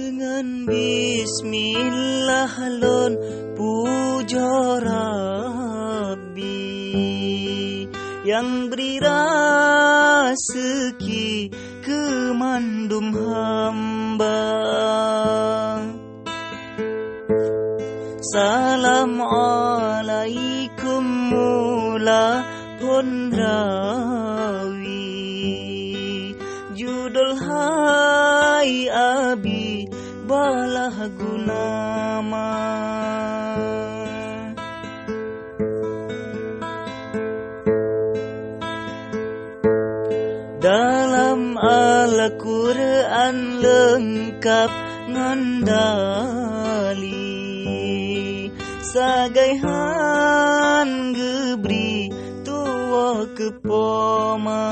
Dengan bismillah lon puja Rabbi yang beri rezeki kemandum hamba. Salam alaikum mula pun rawi judul hai abi balah gunama. Dalam Al-Quran lengkap ngandali sagaihan gebri tua kepoma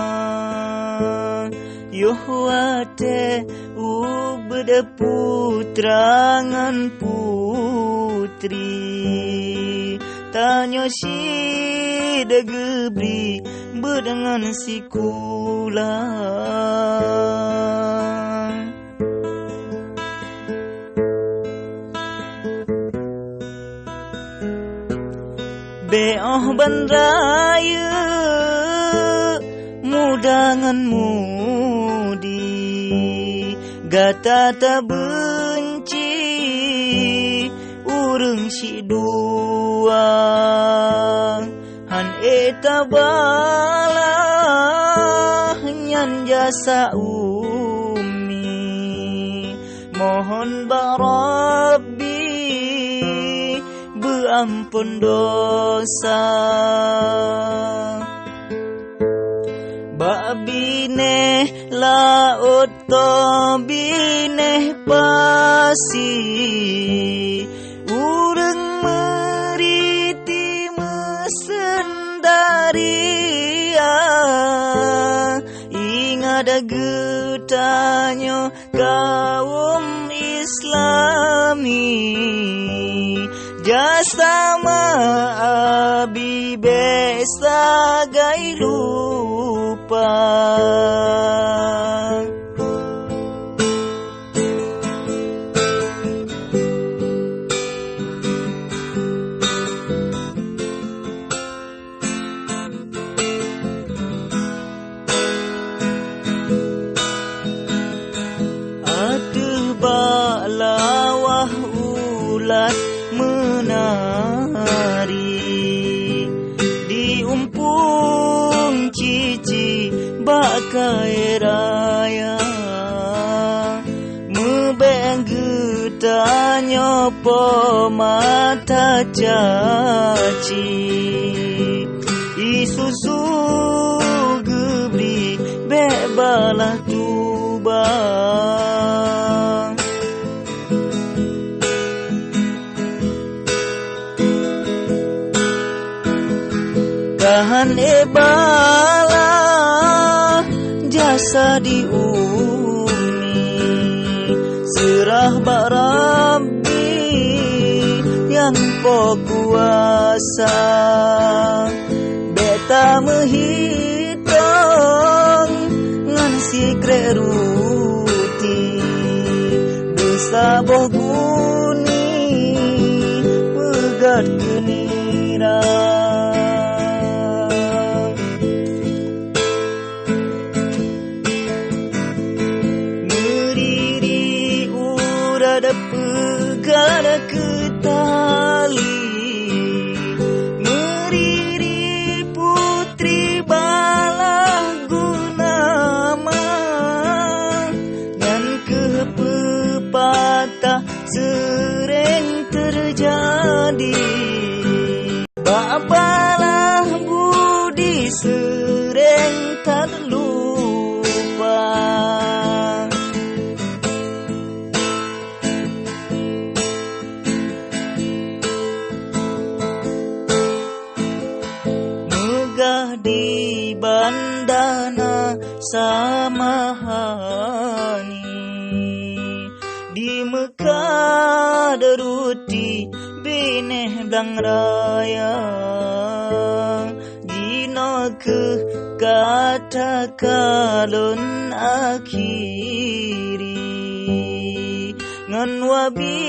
yohwate ubeda putra ngan putri tanya si degebri berdengan si kula. Be'oh ban raya mudangan mudi gata tak benci urang si dua han eta bala nyan jasa umi mohon Rabbi beampun dosa. Babine laut to bineh pasi urang meriti mesendaria ingada getanyo kaum Islami jasama abi besa gai lupa. Aduh balawah ulat menari di umpung cici bakai raya mebeng getanya mata caci isusu gebri bebalah tubang. Kahan ebala jasa di umi serah bak Rabbi yang kuasa beta menghitung ngan sikre ruti dosa boh guni pegat genira. Ada pegana ketali meriri putri balah gunama dan kepepatah sering terjadi babalah budi sering tak lupa. Di bandana samahani di Mekah deruti bineh blang raya gino ke kata kalun akhiri ngan wabillahi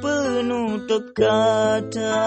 penutup kata.